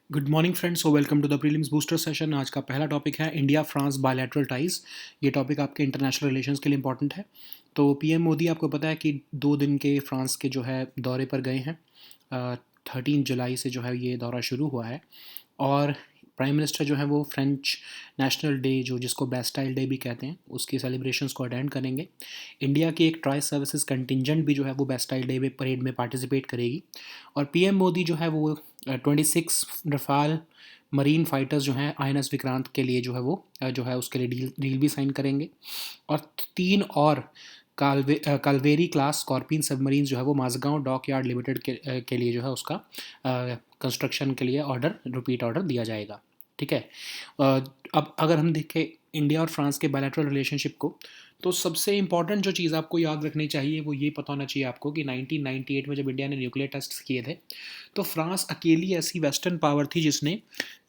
Good morning friends, so welcome to the prelims booster session. आज का पहला topic है इंडिया फ्रांस बायलैटरल टाइज। ये टॉपिक आपके इंटरनेशनल रिलेशंस के लिए इंपॉर्टेंट है। तो पीएम मोदी आपको पता है कि 2 दिन के फ्रांस के जो है दौरे पर गए हैं। 13 जुलाई से जो है ये दौरा शुरू हुआ है। और प्राइम मिनिस्टर जो है वो फ्रेंच नेशनल डे, जो जिसको बेस्टाइल डे भी कहते हैं, उसकी सेलिब्रेशंस को अटेंड करेंगे। इंडिया की एक ट्राई सर्विसेज कंटिजेंट भी जो है वो बेस्टाइल डे परेड में पार्टिसिपेट करेगी। और पीएम मोदी जो है वो 26 रफाल मरीन फाइटर्स जो हैं आईएनएस विक्रांत के लिए जो है वो जो है उसके लिए डील भी साइन करेंगे। और 3 और कालवेरी क्लास स्कॉर्पियन सबमरीन जो है वो माझगांव डॉक यार्ड लिमिटेड के लिए जो है उसका कंस्ट्रक्शन के लिए रिपीट ऑर्डर दिया जाएगा। ठीक है। अब अगर हम देखें इंडिया और फ्रांस के बायलैटरल रिलेशनशिप को, तो सबसे इंपॉर्टेंट जो चीज़ आपको याद रखनी चाहिए वो ये पता होना चाहिए आपको कि 1998 में जब इंडिया ने न्यूक्लियर टेस्ट किए थे, तो फ्रांस अकेली ऐसी वेस्टर्न पावर थी जिसने,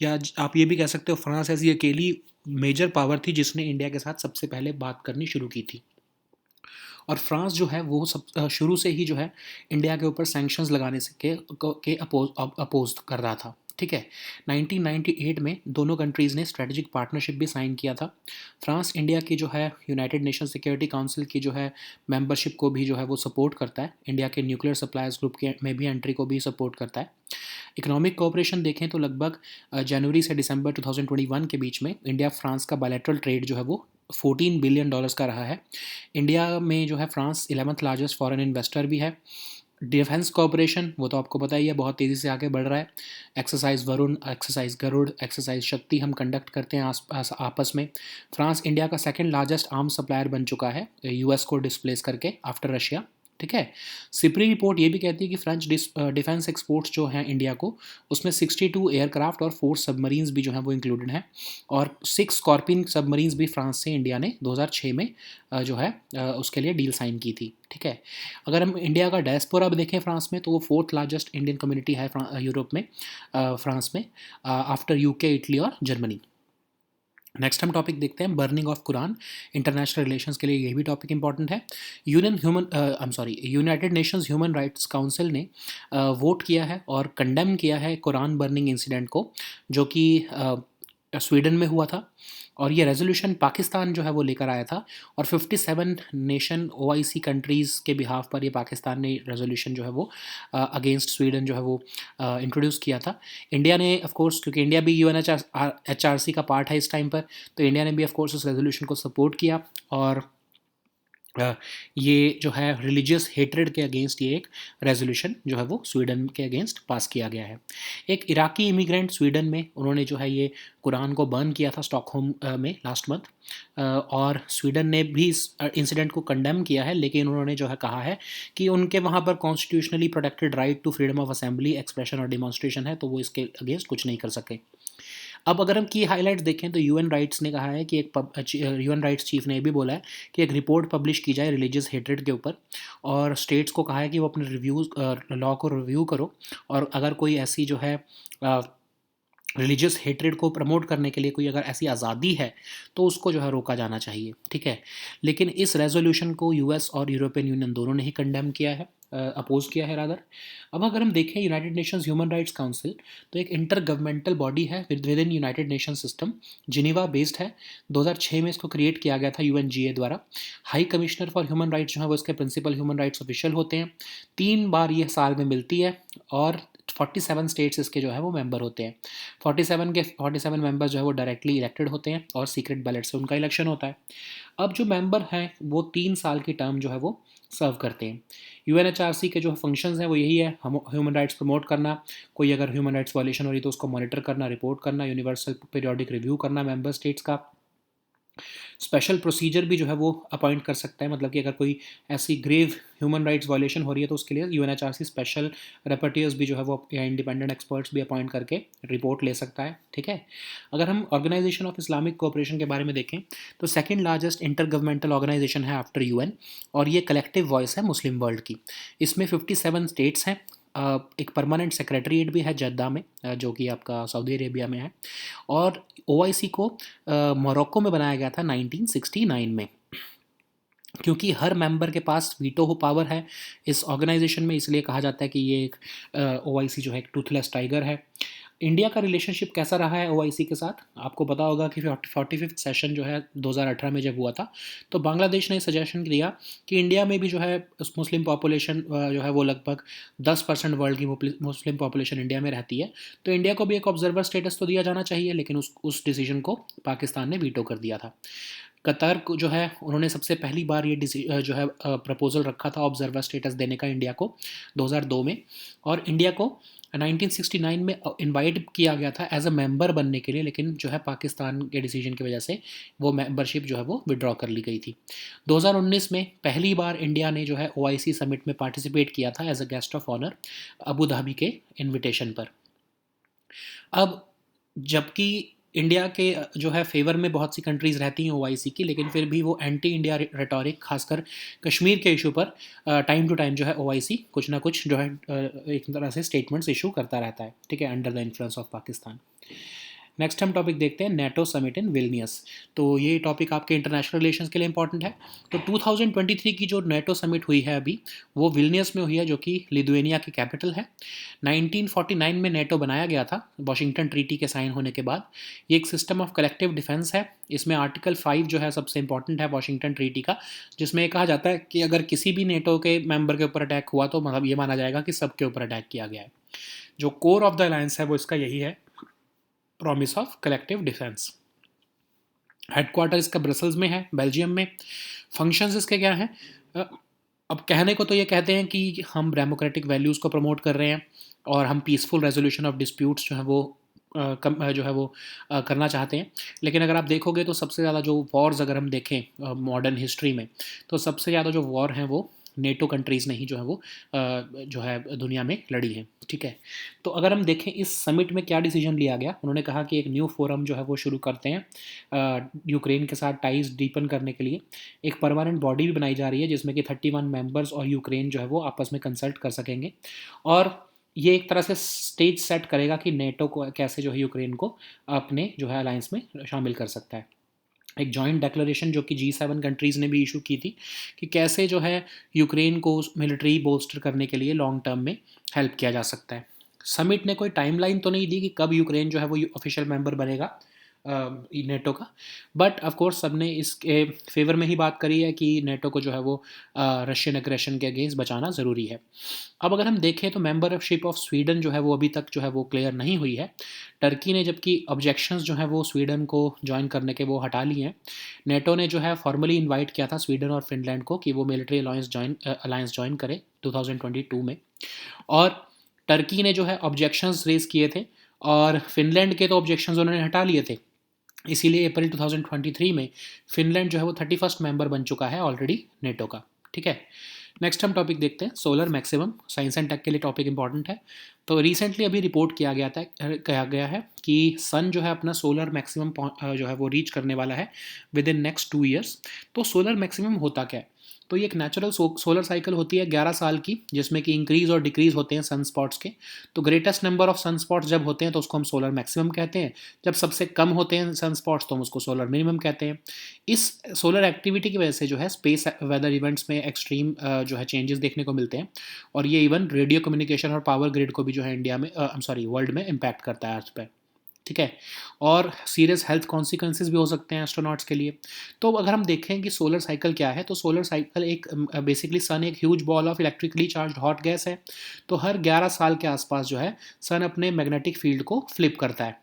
या आप ये भी कह सकते हो फ्रांस ऐसी अकेली मेजर पावर थी जिसने इंडिया के साथ सबसे पहले बात करनी शुरू की थी। और फ्रांस जो है वो सब शुरू से ही जो है इंडिया के ऊपर सैंक्शंस लगाने से के अपोज कर रहा था। ठीक है। 1998 में दोनों कंट्रीज़ ने स्ट्रेटेजिक पार्टनरशिप भी साइन किया था। फ्रांस इंडिया की जो है यूनाइटेड नेशन सिक्योरिटी काउंसिल की जो है मेंबरशिप को भी जो है वो सपोर्ट करता है। इंडिया के न्यूक्लियर सप्लायर्स ग्रुप के में भी एंट्री को भी सपोर्ट करता है। इकोनॉमिक कोऑपरेशन देखें तो लगभग जनवरी से दिसंबर 2021 के बीच में इंडिया फ्रांस का बायलैटरल ट्रेड जो है वो $14 बिलियन का रहा है। इंडिया में जो है France 11th largest foreign investor भी है। डिफेंस कॉपरेशन वो तो आपको पता ही है, बहुत तेज़ी से आगे बढ़ रहा है। Exercise Varun, exercise Garud, exercise Shakti हम कंडक्ट करते हैं आपस में। फ्रांस इंडिया का सेकंड लार्जेस्ट आर्म्स सप्लायर बन चुका है यूएस को डिस्प्लेस करके आफ्टर रशिया। ठीक है। सिपरी रिपोर्ट ये भी कहती है कि फ्रेंच डिफेंस एक्सपोर्ट्स जो हैं इंडिया को, उसमें 62 एयरक्राफ्ट और 4 सबमरीन्स भी जो हैं वो इंक्लूडेड हैं। और 6 स्कॉर्पियन सबमरीन्स भी फ्रांस से इंडिया ने 2006 में जो है उसके लिए डील साइन की थी। ठीक है। अगर हम इंडिया का डायस्पोरा भी देखें फ्रांस में, तो वो 4th लार्जेस्ट इंडियन कम्युनिटी है यूरोप में, फ्रांस में, आफ्टर यूके, इटली और जर्मनी। नेक्स्ट हम टॉपिक देखते हैं burning of Quran. International relations के लिए ये भी टॉपिक इंपॉर्टेंट है। United Nations human rights council ने वोट किया है और कंडेम किया है कुरान बर्निंग इंसिडेंट को, जो कि स्वीडन में हुआ था। और ये रेजोल्यूशन पाकिस्तान जो है वो लेकर आया था। और 57 नेशन ओआईसी कंट्रीज़ के बिहाफ पर ये पाकिस्तान ने रेजोल्यूशन जो है वो अगेंस्ट स्वीडन जो है वो इंट्रोड्यूस किया था। इंडिया ने ऑफ कोर्स, क्योंकि इंडिया भी यूएनएचआरसी का पार्ट है इस टाइम पर, तो इंडिया ने भी ऑफ कोर्स उस रेजोल्यूशन को सपोर्ट किया। और ये जो है रिलीजियस हेट्रेड के अगेंस्ट ये एक रेजोल्यूशन जो है वो स्वीडन के अगेंस्ट पास किया गया है। एक इराकी इमिग्रेंट स्वीडन में, उन्होंने जो है ये कुरान को बर्न किया था स्टॉकहोम में लास्ट मंथ। और स्वीडन ने भी इस इंसिडेंट को कंडेम किया है, लेकिन उन्होंने जो है कहा है कि उनके वहाँ पर constitutionally protected right to freedom of assembly, expression और डिमॉन्स्ट्रेशन है, तो वो इसके अगेंस्ट कुछ नहीं कर सके। अब अगर हम की हाइलाइट्स देखें तो यूएन राइट्स ने कहा है कि यूएन राइट्स चीफ ने ये भी बोला है कि एक रिपोर्ट पब्लिश की जाए रिलीजियस हेट्रेड के ऊपर। और स्टेट्स को कहा है कि वो अपने लॉ को रिव्यू करो, और अगर कोई ऐसी जो है रिलीजियस हेट्रेड को प्रमोट करने के लिए कोई अगर ऐसी आज़ादी है तो उसको जो है रोका जाना चाहिए। ठीक है। लेकिन इस रेजोल्यूशन को यूएस और यूरोपियन यूनियन दोनों ने ही कंडेम किया है, अपोज किया है रादर। अब अगर हम देखें United Nations human rights council, तो एक इंटर गवर्नमेंटल बॉडी है with in United nation system, Geneva based है। 2006 में इसको क्रिएट किया गया था यूएनजीए द्वारा। High commissioner for human rights जो है वो इसके प्रिंसिपल ह्यूमन राइट्स ऑफिशियल होते हैं। 3 बार ये साल में मिलती है। और 47 स्टेट्स इसके जो है वो मेंबर होते हैं। 47 मेंबर जो है वो डायरेक्टली इलेक्टेड होते हैं और सीक्रेट बैलेट से उनका इलेक्शन होता है। अब जो मेंबर हैं वो 3 साल की टर्म जो है वो सर्व करते हैं। यूएनएचआरसी के जो फंक्शंस हैं वो यही है, हम ह्यूमन राइट्स प्रमोट करना, कोई अगर ह्यूमन राइट्स वायलेशन हो रही तो उसको मॉनिटर करना, रिपोर्ट करना, यूनिवर्सल पीरियोडिक रिव्यू करना मेंबर स्टेट्स का। स्पेशल प्रोसीजर भी जो है वो अपॉइंट कर सकता है, मतलब कि अगर कोई ऐसी ग्रेव ह्यूमन राइट्स वायलेशन हो रही है तो उसके लिए यूएनएचआरसी स्पेशल रेपर्टियर्स भी जो है वो या इंडिपेंडेंट एक्सपर्ट्स भी अपॉइंट करके रिपोर्ट ले सकता है। ठीक है। अगर हम ऑर्गेनाइजेशन ऑफ इस्लामिक कोऑपरेशन के बारे में देखें तो second largest intergovernmental organisation है आफ्टर यूएन, और ये कलेक्टिव वॉइस है मुस्लिम वर्ल्ड की। इसमें 57 स्टेट्स हैं। एक परमानेंट सेक्रेटरीट भी है जद्दा में, जो कि आपका सऊदी अरेबिया में है। और ओआईसी को मोरक्को में बनाया गया था 1969 में। क्योंकि हर मेंबर के पास वीटो हो पावर है इस ऑर्गेनाइजेशन में, इसलिए कहा जाता है कि ये एक ओआईसी जो है एक टूथलेस टाइगर है। इंडिया का रिलेशनशिप कैसा रहा है ओआईसी के साथ? आपको पता होगा कि 45th सेशन जो है 2018 में जब हुआ था, तो बांग्लादेश ने सजेशन दिया कि इंडिया में भी जो है मुस्लिम पॉपुलेशन जो है वो लगभग 10% वर्ल्ड की मुस्लिम पॉपुलेशन इंडिया में रहती है, तो इंडिया को भी एक ऑब्जर्वर स्टेटस तो दिया जाना चाहिए, लेकिन उस डिसीजन को पाकिस्तान ने वीटो कर दिया था। कतर को जो है उन्होंने सबसे पहली बार ये जो है प्रपोजल रखा था ऑब्जर्वर स्टेटस देने का इंडिया को 2002 में, और इंडिया को 1969 में इनवाइट किया गया था एज अ मेंबर बनने के लिए, लेकिन जो है पाकिस्तान के डिसीजन की वजह से वो मेंबरशिप जो है वो विड्रॉ कर ली गई थी। 2019 में पहली बार इंडिया ने जो है ओआईसी समिट में पार्टिसिपेट किया था as a guest of honour Abu Dhabi के इनविटेशन पर। अब जबकि इंडिया के जो है फेवर में बहुत सी कंट्रीज़ रहती हैं ओआईसी की, लेकिन फिर भी वो एंटी इंडिया रेटोरिक खासकर कश्मीर के इशू पर टाइम टू टाइम जो है ओआईसी कुछ ना कुछ जो है एक तरह से स्टेटमेंट्स इशू करता रहता है, ठीक है, under the influence of Pakistan. Next हम टॉपिक देखते हैं नेटो समिट इन विल्नियस। तो ये टॉपिक आपके इंटरनेशनल रिलेशंस के लिए इंपॉर्टेंट है। तो 2023 की जो नेटो समिट हुई है अभी, वो विल्नियस में हुई है, जो कि लिथुएनिया की कैपिटल है। 1949 में नेटो बनाया गया था वॉशिंगटन ट्रीटी के साइन होने के बाद। ये एक सिस्टम ऑफ कलेक्टिव डिफेंस है। इसमें आर्टिकल 5 जो है सबसे इंपॉर्टेंट है वॉशिंगटन ट्रीटी का, जिसमें ये कहा जाता है कि अगर किसी भी नेटो के मेंबर के ऊपर अटैक हुआ तो मतलब ये माना जाएगा कि सबके ऊपर अटैक किया गया है। जो कोर ऑफ द अलायंस है वो इसका यही है, promise of collective defence. Headquarter इसका ब्रसल्स में है, बेल्जियम में। फंक्शंस इसके क्या हैं? अब कहने को तो ये कहते हैं कि हम डेमोक्रेटिक वैल्यूज़ को प्रमोट कर रहे हैं और हम पीसफुल रेजोल्यूशन ऑफ डिस्प्यूट्स जो है वो जो है वो करना चाहते हैं, लेकिन अगर आप देखोगे तो सबसे ज़्यादा जो वॉर्स अगर हम देखें मॉडर्न हिस्ट्री में, तो सबसे ज़्यादा जो वॉर हैं वो नेटो कंट्रीज़ ने ही जो है वो जो है दुनिया में लड़ी है, ठीक है। तो अगर हम देखें इस समिट में क्या डिसीजन लिया गया, उन्होंने कहा कि एक न्यू फोरम जो है वो शुरू करते हैं यूक्रेन के साथ टाइज डीपन करने के लिए। एक परमानेंट बॉडी भी बनाई जा रही है जिसमें कि 31 मेंबर्स और यूक्रेन जो है वो आपस में कंसल्ट कर सकेंगे, और ये एक तरह से स्टेज सेट करेगा कि नेटो को कैसे जो है यूक्रेन को अपने जो है अलायंस में शामिल कर सकता है। एक जॉइंट डेक्लेरेशन जो कि G7 कंट्रीज़ ने भी इशू की थी कि कैसे जो है यूक्रेन को मिलिट्री बोल्स्टर करने के लिए लॉन्ग टर्म में हेल्प किया जा सकता है। समिट ने कोई टाइमलाइन तो नहीं दी कि कब यूक्रेन जो है वो ऑफिशियल मेंबर बनेगा नेटो का, बट ऑफ कोर्स सबने इसके फेवर में ही बात करी है कि नेटो को जो है वो रशियन एग्रेशन के अगेंस्ट बचाना ज़रूरी है। अब अगर हम देखें तो मेंबरशिप ऑफ स्वीडन जो है वो अभी तक जो है वो क्लियर नहीं हुई है। टर्की ने जबकि ऑब्जेक्शंस जो है वो स्वीडन को ज्वाइन करने के वो हटा लिए हैं। नेटो ने जो है फॉर्मली इनवाइट किया था स्वीडन और फिनलैंड को कि वो मिलिट्री अलायंस ज्वाइन करे 2022 में, और टर्की ने जो है ऑब्जेक्शंस रेज किए थे और फिनलैंड के तो ऑब्जेक्शंस उन्होंने हटा लिए थे। इसीलिए अप्रैल 2023 में फिनलैंड जो है वो 31st मेंबर बन चुका है ऑलरेडी नेटो का, ठीक है। नेक्स्ट हम टॉपिक देखते हैं solar maximum. Science and tech के लिए टॉपिक इंपॉर्टेंट है। तो रिसेंटली अभी रिपोर्ट किया गया है कि सन जो है अपना सोलर मैक्सिमम जो है वो रीच करने वाला है विद इन नेक्स्ट 2 ईयर्स। तो सोलर मैक्सिमम होता क्या है? तो ये एक नेचुरल सोलर साइकिल होती है 11 साल की, जिसमें कि इंक्रीज और डिक्रीज होते हैं सन स्पॉट्स के। तो greatest number of sunspots जब होते हैं तो उसको हम सोलर मैक्सिमम कहते हैं। जब सबसे कम होते हैं सन स्पॉट्स तो हम उसको सोलर मिनिमम कहते हैं। इस सोलर एक्टिविटी की वजह से जो है स्पेस वेदर इवेंट्स में एक्सट्रीम जो है चेंजेस देखने को मिलते हैं, और ये इवन रेडियो कम्युनिकेशन और पावर ग्रिड को भी जो है इंडिया में वर्ल्ड में इम्पैक्ट करता है अर्थ पर, ठीक है। और सीरियस हेल्थ कॉन्सिक्वेंसेज भी हो सकते हैं एस्ट्रोनॉट्स के लिए। तो अगर हम देखें कि सोलर साइकिल क्या है, तो सोलर साइकिल एक बेसिकली सन एक huge ball of electrically charge hot gas है। तो हर 11 साल के आसपास जो है सन अपने मैग्नेटिक फील्ड को फ्लिप करता है,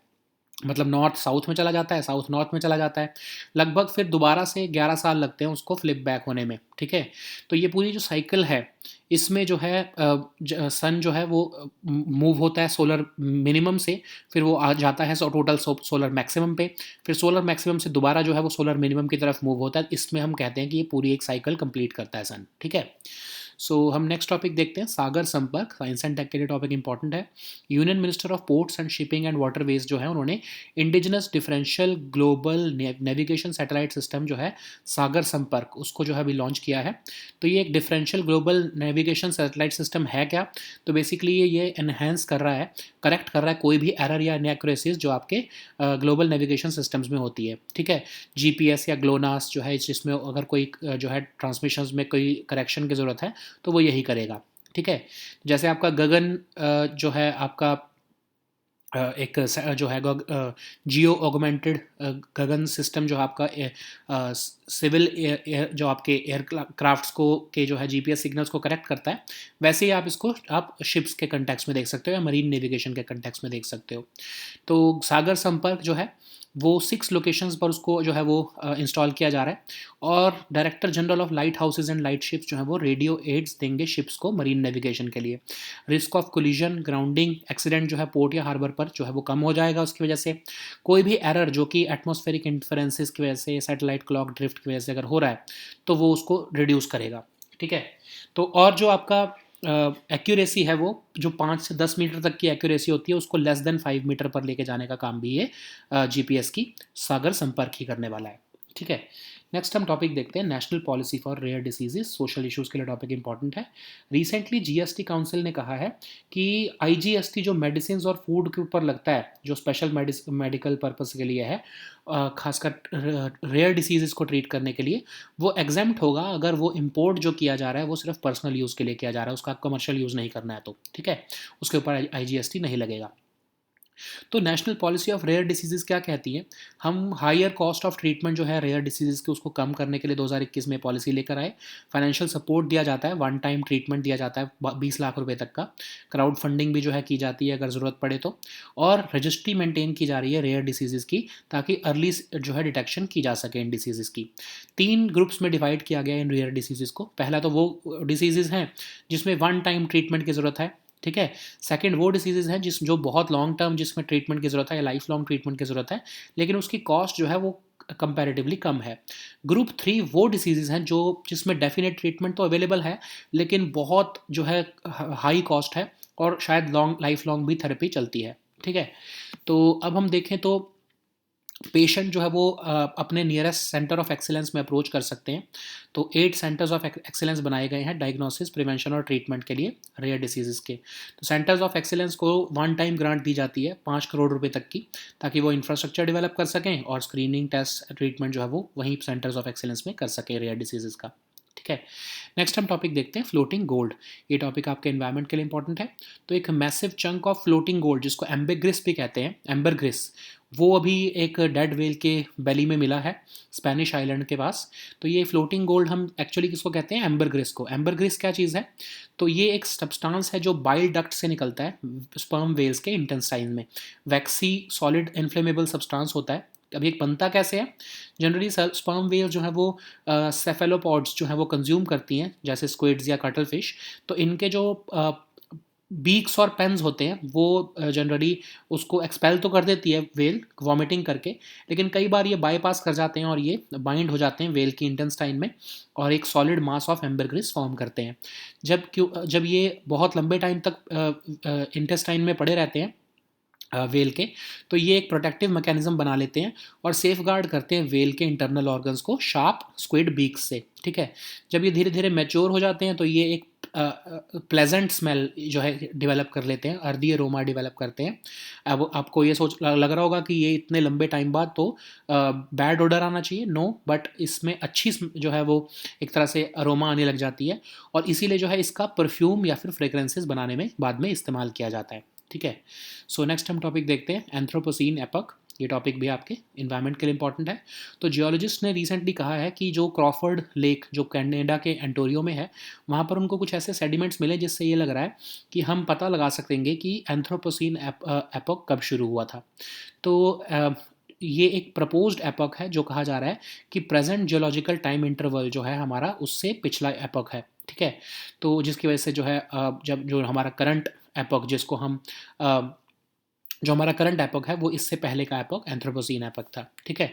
मतलब नॉर्थ साउथ में चला जाता है, साउथ नॉर्थ में चला जाता है। लगभग फिर दोबारा से 11 साल लगते हैं उसको फ्लिप बैक होने में, ठीक है। तो ये पूरी जो साइकिल है इसमें जो है सन जो है वो मूव होता है सोलर मिनिमम से, फिर वो आ जाता है टोटल सोलर मैक्सिमम पे, फिर सोलर मैक्सिमम से दोबारा जो है वो सोलर मिनिमम की तरफ मूव होता है। इसमें हम कहते हैं कि ये पूरी एक साइकिल कंप्लीट करता है सन, ठीक है। सो हम नेक्स्ट टॉपिक देखते हैं सागर संपर्क। साइंस एंड टेक के लिए टॉपिक इंपॉर्टेंट है। Union minister of ports and shipping and waterways जो है उन्होंने indigenous differential global navigation satellite system जो है सागर संपर्क, उसको जो है अभी लॉन्च किया है। तो ये एक differential global navigation satellite system है क्या? तो बेसिकली ये एनहेंस कर रहा है, करेक्ट कर रहा है कोई भी एरर या इनएक्यूरेसीज जो आपके ग्लोबल नेविगेशन सिस्टम्स में होती है, ठीक है। जीपीएस या ग्लोनास जो है जिसमें अगर कोई जो है ट्रांसमिशंस में कोई करेक्शन की ज़रूरत है तो वो यही करेगा, ठीक है। जैसे आपका गगन जो है आपका जो है जियो ऑगमेंटेड गगन सिस्टम जो आपका सिविल जो आपके एयरक्राफ्ट्स को के जो है जीपीएस सिग्नल्स को करेक्ट करता है, वैसे ही आप इसको आप शिप्स के कंटेक्स्ट में देख सकते हो या मरीन नेविगेशन के कंटेक्स्ट में देख सकते हो। तो सागर संपर्क जो है वो 6 लोकेशंस पर उसको जो है वो इंस्टॉल किया जा रहा है, और director general of light houses and light ships जो है वो रेडियो एड्स देंगे शिप्स को मरीन नेविगेशन के लिए। Risk of collision, grounding, accident जो है पोर्ट या हार्बर पर जो है वो कम हो जाएगा उसकी वजह से। कोई भी एरर जो कि एटमॉस्फेरिक इंटरफेरेंसेस की वजह से, सैटेलाइट क्लॉक ड्रिफ्ट की वजह से अगर हो रहा है तो वो उसको रिड्यूस करेगा। ठीक है। तो और जो आपका एक्यूरेसी है वो जो 5 से 10 मीटर तक की एक्यूरेसी होती है उसको लेस देन 5 मीटर पर लेके जाने का काम भी ये जीपीएस की सागर संपर्क ही करने वाला है। ठीक है। नेक्स्ट हम टॉपिक देखते हैं, national policy for rare diseases, social issues के लिए टॉपिक इंपॉर्टेंट है। रिसेंटली जीएसटी काउंसिल ने कहा है कि आईजीएसटी जो मेडिसिन और फूड के ऊपर लगता है जो स्पेशल मेडिकल पर्पस के लिए है, खासकर रेयर डिसीजेज को ट्रीट करने के लिए, वो एग्जेम्प्ट होगा अगर वो इम्पोर्ट जो किया जा रहा है वो सिर्फ पर्सनल यूज़ के लिए किया जा रहा है, उसका कमर्शियल यूज़ नहीं करना है तो। ठीक है, उसके ऊपर आईजीएसटी नहीं लगेगा। तो national policy of rare diseases क्या कहती है, हम हायर कॉस्ट ऑफ ट्रीटमेंट जो है रेयर डिसीजेज़ के उसको कम करने के लिए 2021 में पॉलिसी लेकर आए। फाइनेंशियल सपोर्ट दिया जाता है, वन टाइम ट्रीटमेंट दिया जाता है 20 लाख रुपए तक का। क्राउड फंडिंग भी जो है की जाती है अगर ज़रूरत पड़े तो। और रजिस्ट्री मेंटेन की जा रही है रेयर डिसीजेज़ की, ताकि अर्ली जो है डिटेक्शन की जा सके इन डिसीजेज़ की। 3 ग्रुप्स में डिवाइड किया गया इन रेयर डिसीजेज़ को। पहला तो वो डिसीजेज़ हैं जिसमें वन टाइम ट्रीटमेंट की ज़रूरत है। ठीक है। सेकंड वो डिसीजेज़ हैं जो बहुत लॉन्ग टर्म जिसमें ट्रीटमेंट की ज़रूरत है या लाइफ लॉन्ग ट्रीटमेंट की ज़रूरत है, लेकिन उसकी कॉस्ट जो है वो कंपैरेटिवली कम है। ग्रुप 3 वो डिसीजेज़ हैं जो जिसमें डेफिनेट ट्रीटमेंट तो अवेलेबल है, लेकिन बहुत जो है हाई कॉस्ट है, और शायद लॉन्ग लाइफ लॉन्ग भी थेरेपी चलती है। ठीक है। तो अब हम देखें तो पेशेंट जो है वो अपने नियरेस्ट सेंटर ऑफ एक्सीलेंस में अप्रोच कर सकते हैं। तो 8 सेंटर्स ऑफ एक्सीलेंस बनाए गए हैं डायग्नोसिस, प्रिवेंशन और ट्रीटमेंट के लिए रेयर डिसीजेज़ के। तो सेंटर्स ऑफ एक्सीलेंस को वन टाइम ग्रांट दी जाती है 5 करोड़ रुपए तक की, ताकि वो इंफ्रास्ट्रक्चर डेवलप कर सकें और स्क्रीनिंग, टेस्ट, ट्रीटमेंट जो है वो वहीं सेंटर्स ऑफ एक्सीलेंस में कर सकें रेयर डिसीजेज़ का। ठीक है। नेक्स्ट हम टॉपिक देखते हैं फ्लोटिंग गोल्ड। ये टॉपिक आपके एनवायरनमेंट के लिए इंपॉर्टेंट है। तो एक massive chunk of floating gold जिसको एम्बरग्रिस भी कहते हैं, एम्बरग्रिस, वो अभी एक डेड वेल के बेली में मिला है स्पेनिश आइलैंड के पास। तो ये फ्लोटिंग गोल्ड हम एक्चुअली किसको कहते हैं, एम्बरग्रिस को। एम्बरग्रिस क्या चीज़ है, तो ये एक सब्सटेंस है जो बाइल डक्ट से निकलता है स्पर्म वेल्स के इंटेस्टाइन में। वैक्सी सॉलिड इन्फ्लेमेबल सब्सटेंस होता है। अब ये बनता कैसे है, जनरली स्पर्म वेल जो है वो सेफेलोपॉड्स जो है वो कंज्यूम करती हैं, जैसे स्क्विड्स या कटल फिश। तो इनके जो बीक्स और पेन्स होते हैं वो जनरली उसको एक्सपेल तो कर देती है वेल वॉमिटिंग करके, लेकिन कई बार ये बाईपास कर जाते हैं और ये बाइंड हो जाते हैं वेल की इंटेस्टाइन में और एक solid mass of ambergris form करते हैं। जब ये बहुत लंबे टाइम तक इंटेस्टाइन में पड़े रहते हैं वेल के, तो ये एक प्रोटेक्टिव मैकेनिज्म बना लेते हैं और सेफ गार्ड करते हैं वेल के इंटरनल ऑर्गन्स को शार्प स्क्विड बीक्स से। ठीक है। जब ये धीरे धीरे मैच्योर हो जाते हैं तो ये एक प्लेजेंट स्मेल जो है डेवलप कर लेते हैं, अर्दी अरोमा डेवलप करते हैं। अब आपको ये सोच लग रहा होगा कि ये इतने लंबे टाइम बाद तो बैड ऑर्डर आना चाहिए, नो, बट इसमें अच्छी जो है वो एक तरह से अरोमा आने लग जाती है, और इसीलिए जो है इसका परफ्यूम या फिर फ्रेग्रेंसेस बनाने में बाद में इस्तेमाल किया जाता है। ठीक है। सो नेक्स्ट हम टॉपिक देखते हैं एंथ्रोपोसीन एपक। ये टॉपिक भी आपके इन्वायरमेंट के लिए इंपॉर्टेंट है। तो जियोलॉजिस्ट ने रिसेंटली कहा है कि जो क्रॉफर्ड लेक जो कनाडा के एंटोरियो में है, वहाँ पर उनको कुछ ऐसे सेडिमेंट्स मिले जिससे ये लग रहा है कि हम पता लगा सकेंगे कि एंथ्रोपोसीन एपक कब शुरू हुआ था। तो ये एक प्रपोज्ड एपक है जो कहा जा रहा है कि प्रेजेंट जियोलॉजिकल टाइम इंटरवल जो है हमारा उससे पिछला एपक है। ठीक है। तो जिसकी वजह से जो है जब जो हमारा करंट एपक जिसको हम जो हमारा करंट एपक है वो इससे पहले का एपक एंथ्रोपोसीन एपक था। ठीक है।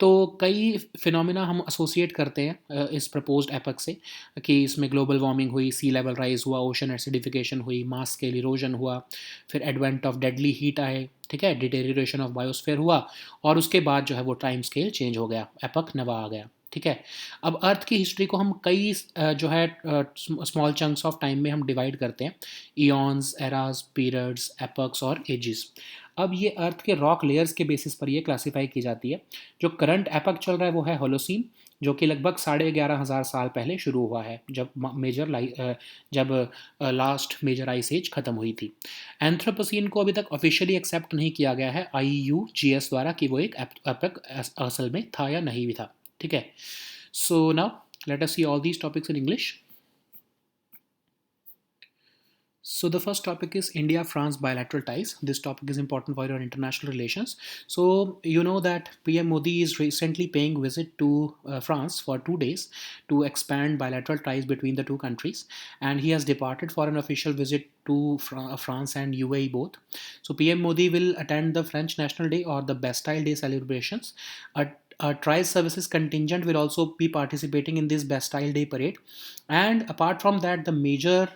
तो कई फिनोमिना हम एसोसिएट करते हैं इस प्रपोज्ड एपक से, कि इसमें ग्लोबल वार्मिंग हुई, सी लेवल राइज हुआ, ओशन एसिडिफिकेशन हुई, मास स्केल इरोजन हुआ, फिर एडवेंट ऑफ डेडली हीट आए। ठीक है। डिटेरियोरेशन ऑफ बायोस्फीयर हुआ, और उसके बाद जो है वो टाइम स्केल चेंज हो गया, एपक नवा आ गया। ठीक है। अब अर्थ की हिस्ट्री को हम कई जो है स्मॉल चंक्स ऑफ टाइम में हम डिवाइड करते हैं, ईयॉन्स, एराज, पीरियड्स, एपक्स और एजिस। अब ये अर्थ के रॉक लेयर्स के बेसिस पर ये क्लासीफाई की जाती है। जो करंट एपक चल रहा है वो है होलोसीन, जो कि लगभग 11,500 साल पहले शुरू हुआ है, जब जब लास्ट मेजर आइस एज खत्म हुई थी। एंथ्रोपोसीन को अभी तक ऑफिशियली एक्सेप्ट नहीं किया गया है IUGS द्वारा कि वो एक एपक असल में था या नहीं भी था। ठीक है, so now let us see all these topics in English. So the first topic is India-France bilateral ties. This topic is important for your international relations. So you know that PM Modi is recently paying visit to France for 2 days to expand bilateral ties between the two countries, and he has departed for an official visit to France and UAE both. So PM Modi will attend the French National Day or the Bastille Day celebrations. A trial services contingent will also be participating in this Bastille Day parade, and apart from that, the major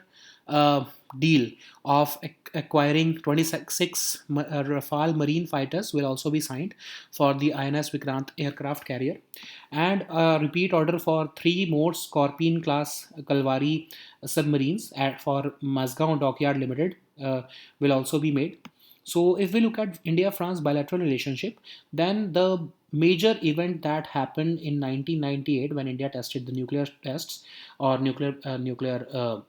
uh, deal of acquiring 26 Rafale marine fighters will also be signed for the INS Vikrant aircraft carrier, and a repeat order for 3 more Scorpion class Kalvari submarines for Mazgaon Dockyard Limited will also be made. So, if we look at India France bilateral relationship, then the major event that happened in 1998 when India tested the nuclear tests or nuclear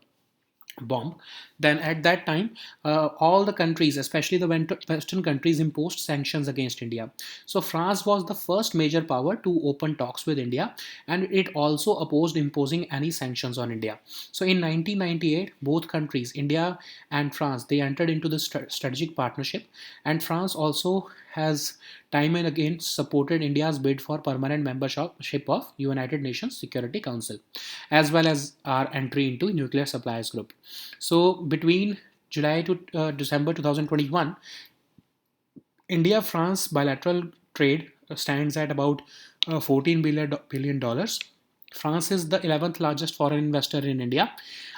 bomb, then at that time all the countries, especially the western countries, imposed sanctions against India. So France was the first major power to open talks with India, and it also opposed imposing any sanctions on India. So in 1998 both countries, India and France, they entered into the strategic partnership, and France also has time and again supported India's bid for permanent membership of United Nations Security Council, as well as our entry into nuclear suppliers group. So between July to December 2021, India France bilateral trade stands at about $14 billion. France is the 11th largest foreign investor in India.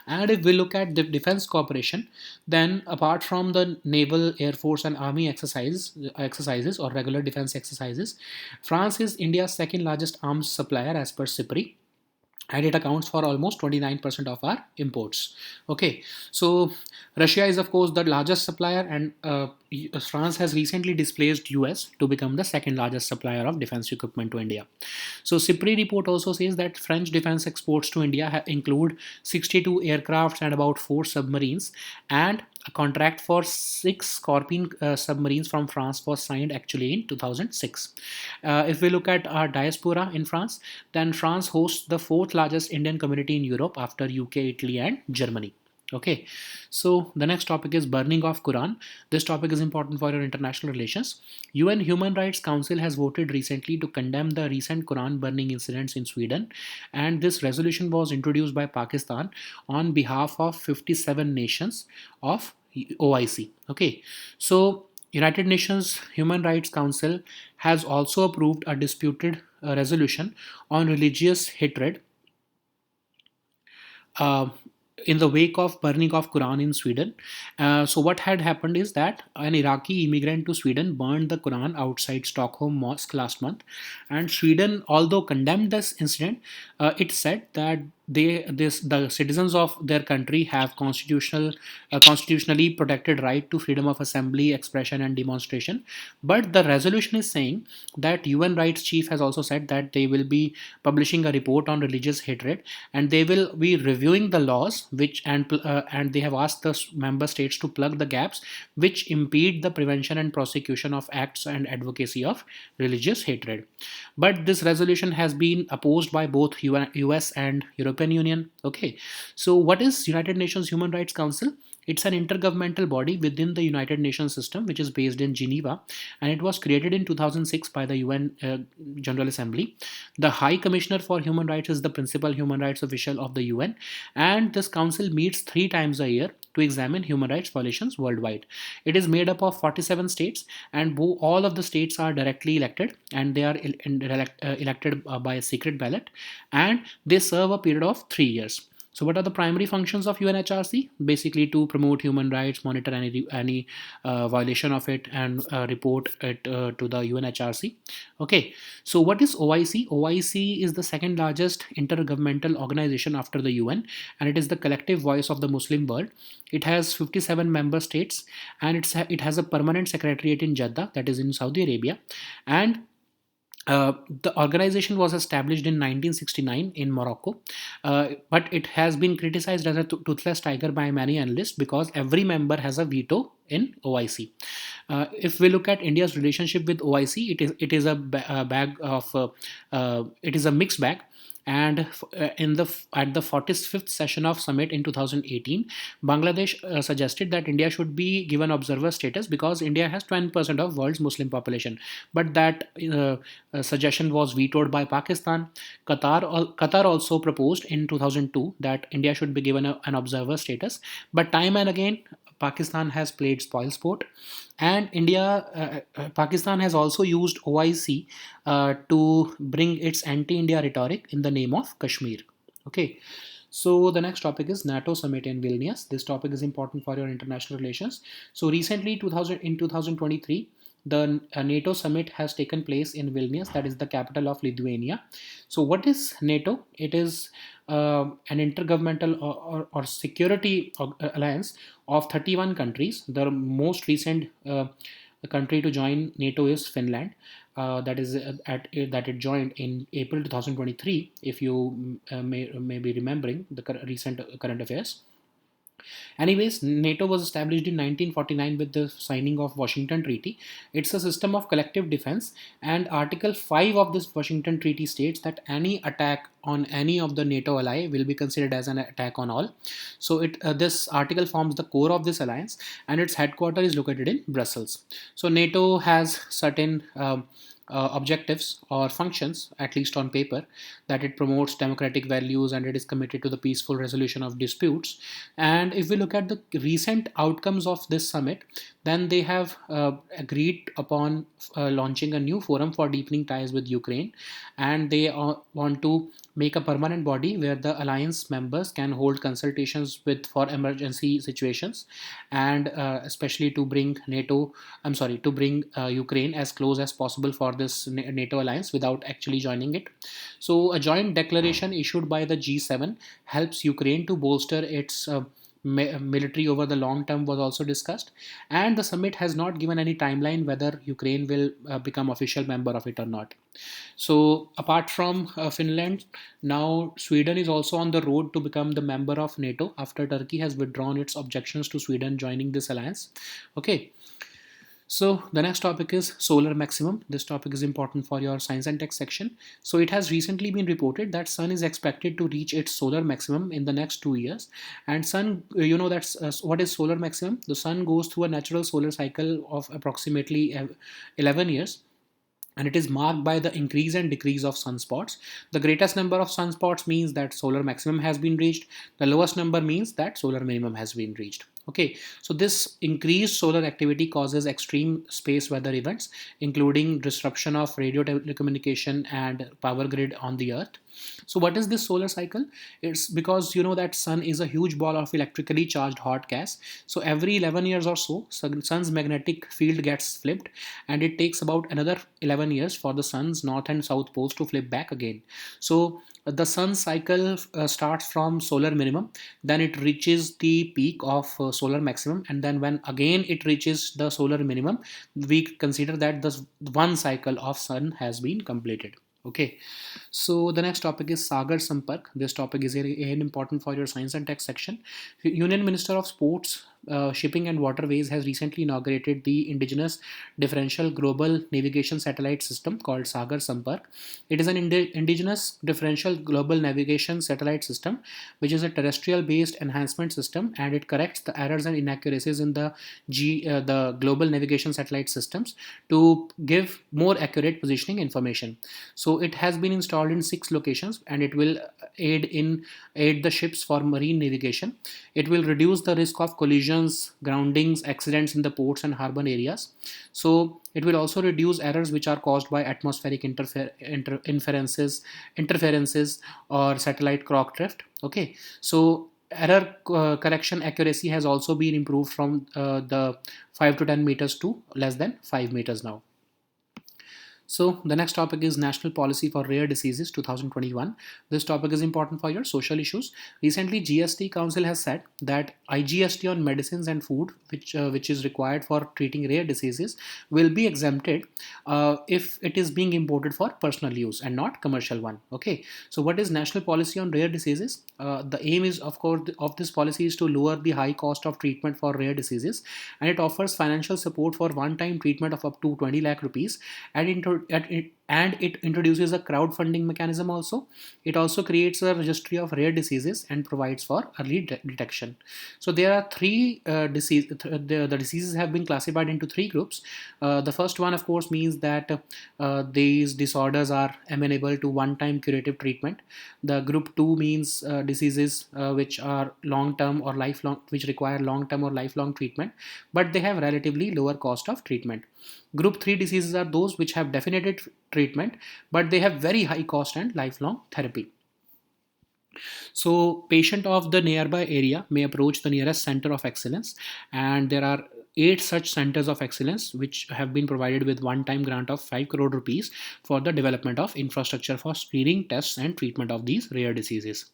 And if we look at the defense cooperation, then apart from the naval, air force, and army exercises or regular defense exercises, France is India's second largest arms supplier as per SIPRI, and it accounts for almost 29% of our imports. Okay, so Russia is of course the largest supplier, and France has recently displaced US to become the second largest supplier of defense equipment to India. So CIPRI report also says that French defense exports to India include 62 aircrafts and about 4 submarines, and a contract for 6 Scorpion submarines from France was signed actually in 2006. If we look at our diaspora in France, then France hosts the fourth largest Indian community in Europe after UK, Italy, and Germany. Okay, so the next topic is burning of Quran. This topic is important for your international relations. UN Human Rights Council has voted recently to condemn the recent Quran burning incidents in Sweden, and this resolution was introduced by Pakistan on behalf of 57 nations of OIC. Okay, so United Nations Human Rights Council has also approved a disputed resolution on religious hatred uh, in the wake of burning of Quran in Sweden. So what had happened is that an Iraqi immigrant to Sweden burned the Quran outside Stockholm Mosque last month, and Sweden, although condemned this incident, it said that the citizens of their country have constitutionally protected right to freedom of assembly, expression, and demonstration. But the resolution is saying that UN rights chief has also said that they will be publishing a report on religious hatred, and they will be reviewing the laws and they have asked the member states to plug the gaps which impede the prevention and prosecution of acts and advocacy of religious hatred. But this resolution has been opposed by both US and European Union. Okay, so what is United Nations Human Rights Council? It's an intergovernmental body within the United Nations system, which is based in Geneva, and it was created in 2006 by the UN General Assembly. The High Commissioner for Human Rights is the principal human rights official of the UN, and this council meets 3 times a year to examine human rights violations worldwide. It is made up of 47 states, and all of the states are directly elected, and they are elected by a secret ballot, and they serve a period of 3 years. So, what are the primary functions of UNHRC? Basically, to promote human rights, monitor any violation of it, and report it to the UNHRC. Okay, so what is OIC? OIC is the second largest intergovernmental organization after the UN, and it is the collective voice of the Muslim world. It has 57 member states, and it has a permanent secretariat in Jeddah, that is in Saudi Arabia, and The organization was established in 1969 in Morocco, but it has been criticized as a toothless tiger by many analysts because every member has a veto in OIC. If we look at India's relationship with OIC, it is a bag of it is a mixed bag. And in the at the 45th session of summit in 2018, Bangladesh suggested that India should be given observer status because India has 20% of world's Muslim population. But that suggestion was vetoed by Pakistan. Qatar also proposed in 2002 that India should be given an observer status. But time and again, Pakistan has played spoilsport, and Pakistan has also used OIC to bring its anti-India rhetoric in the name of Kashmir. Okay, so the next topic is NATO summit in Vilnius. This topic is important for your international relations. So recently, 2023, the NATO summit has taken place in Vilnius, that is the capital of Lithuania. So what is NATO? It is an intergovernmental or security alliance of 31 countries. The most recent country to join NATO is Finland. That is that it joined in April 2023. If you may be remembering the recent current affairs. Anyways, NATO was established in 1949 with the signing of Washington Treaty. It's a system of collective defense, and Article 5 of this Washington Treaty states that any attack on any of the NATO ally will be considered as an attack on all. So this article forms the core of this alliance, and its headquarters is located in Brussels. So NATO has certain objectives or functions, at least on paper, that it promotes democratic values and it is committed to the peaceful resolution of disputes. And if we look at the recent outcomes of this summit, then they have agreed upon launching a new forum for deepening ties with Ukraine, and they want to make a permanent body where the alliance members can hold consultations with for emergency situations, and especially to bring Ukraine as close as possible for this NATO alliance without actually joining it. So a joint declaration issued by the G7 helps Ukraine to bolster its military over the long term was also discussed, and the summit has not given any timeline whether Ukraine will become official member of it or not. So apart from Finland, now Sweden is also on the road to become the member of NATO after Turkey has withdrawn its objections to Sweden joining this alliance. Okay, so the next topic is solar maximum. This topic is important for your science and tech section. So it has recently been reported that sun is expected to reach its solar maximum in the next 2 years. And sun, that's what is solar maximum? The sun goes through a natural solar cycle of approximately 11 years, and it is marked by the increase and decrease of sunspots. The greatest number of sunspots means that solar maximum has been reached. The lowest number means that solar minimum has been reached. Okay, so this increased solar activity causes extreme space weather events, including disruption of radio telecommunication and power grid on the earth. So what is this solar cycle? It's because you know that sun is a huge ball of electrically charged hot gas. So every 11 years or so, sun's magnetic field gets flipped, and it takes about another 11 years for the sun's north and south poles to flip back again. So the sun cycle starts from solar minimum, then it reaches the peak of solar maximum, and then when again it reaches the solar minimum, we consider that the one cycle of sun has been completed. Okay, so the next topic is Sagar Sampark. This topic is important for your science and tech section. Union Minister of Sports, Shipping and Waterways has recently inaugurated the indigenous differential global navigation satellite system called Sagar Sampark. It is an indigenous differential global navigation satellite system, which is a terrestrial based enhancement system, and it corrects the errors and inaccuracies in the global navigation satellite systems to give more accurate positioning information. So it has been installed in 6 locations, and it will aid the ships for marine navigation. It will reduce the risk of collisions, groundings, accidents in the ports and harbor areas. So it will also reduce errors which are caused by atmospheric interferences or satellite clock drift. Okay, so error correction accuracy has also been improved from the 5 to 10 meters to less than 5 meters now. So the next topic is National Policy for Rare Diseases 2021. This topic is important for your social issues. Recently, GST Council has said that IGST on medicines and food, which is required for treating rare diseases, will be exempted if it is being imported for personal use and not commercial one. Okay. So what is National Policy on Rare Diseases? The aim is, of course, of this policy is to lower the high cost of treatment for rare diseases, and it offers financial support for one-time treatment of up to 20 lakh rupees, and it introduces a crowdfunding mechanism also. It also creates a registry of rare diseases and provides for early detection. So there are three the diseases have been classified into three groups. The first one, of course, means that these disorders are amenable to one-time curative treatment. The group 2 means diseases which are long-term or lifelong, which require long-term or lifelong treatment, but they have relatively lower cost of treatment. Group 3 diseases are those which have definitive treatment, but they have very high cost and lifelong therapy. So, patient of the nearby area may approach the nearest center of excellence, and there are 8 such centers of excellence which have been provided with one-time grant of 5 crore rupees for the development of infrastructure for screening, tests, and treatment of these rare diseases.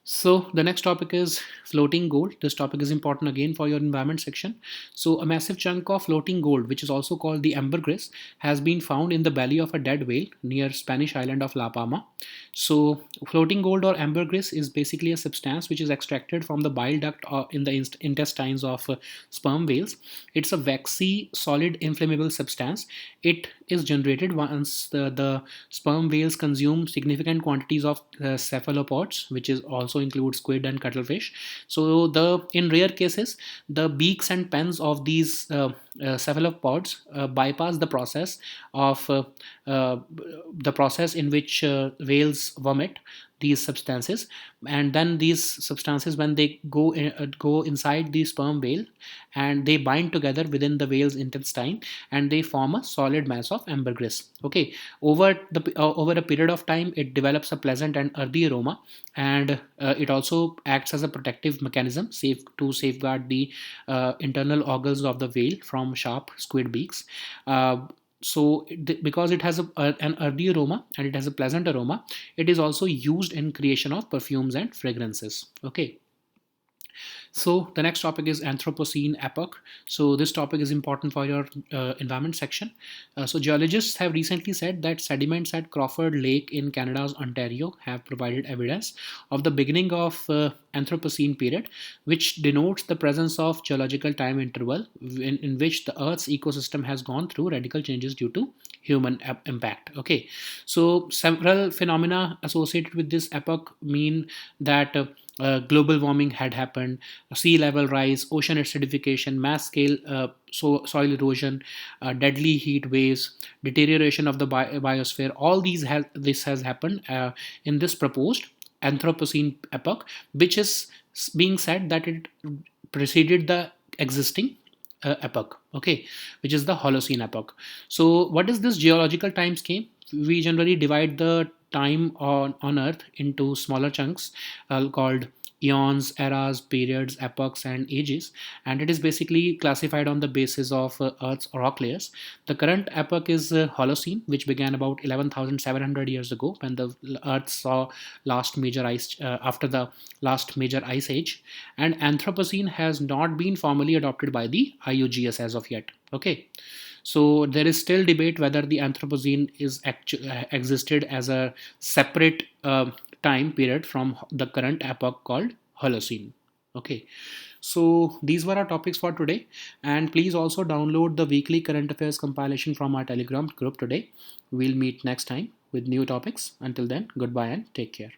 So the next topic is floating gold. This topic is important again for your environment section. So a massive chunk of floating gold, which is also called the ambergris, has been found in the belly of a dead whale near Spanish island of La Palma. So floating gold or ambergris is basically a substance which is extracted from the bile duct in the intestines of sperm whales. It's a waxy, solid, inflammable substance. It is generated once the sperm whales consume significant quantities of cephalopods, which is also includes squid and cuttlefish. So the in rare cases, the beaks and pens of these cephalopods bypass the process in which whales vomit these substances, and then these substances, when they go inside the sperm whale, and they bind together within the whale's intestine, and they form a solid mass of ambergris. Okay, over a period of time, it develops a pleasant and earthy aroma, and it also acts as a protective mechanism safe to safeguard the internal organs of the whale from sharp squid beaks. Because it has an earthy aroma and it has a pleasant aroma, it is also used in creation of perfumes and fragrances. Okay. So the next topic is Anthropocene epoch. So this topic is important for your environment section. So geologists have recently said that sediments at Crawford Lake in Canada's Ontario have provided evidence of the beginning of Anthropocene period, which denotes the presence of geological time interval in which the Earth's ecosystem has gone through radical changes due to human impact. Okay, so several phenomena associated with this epoch mean that global warming had happened, sea level rise, ocean acidification, mass scale soil erosion, deadly heat waves, deterioration of the biosphere. All this has happened in this proposed Anthropocene epoch, which is being said that it preceded the existing epoch, okay, which is the Holocene epoch. So, what is this geological time scheme? We generally divide the time on Earth into smaller chunks called eons, eras, periods, epochs, and ages, and it is basically classified on the basis of Earth's rock layers. The current epoch is Holocene, which began about 11,700 years ago when the Earth saw last major ice after the last major ice age, and Anthropocene has not been formally adopted by the IUGS as of yet. Okay. So there is still debate whether the Anthropocene existed as a separate time period from the current epoch called Holocene. Okay, so these were our topics for today, and please also download the weekly current affairs compilation from our Telegram group today. We'll meet next time with new topics. Until then, goodbye and take care.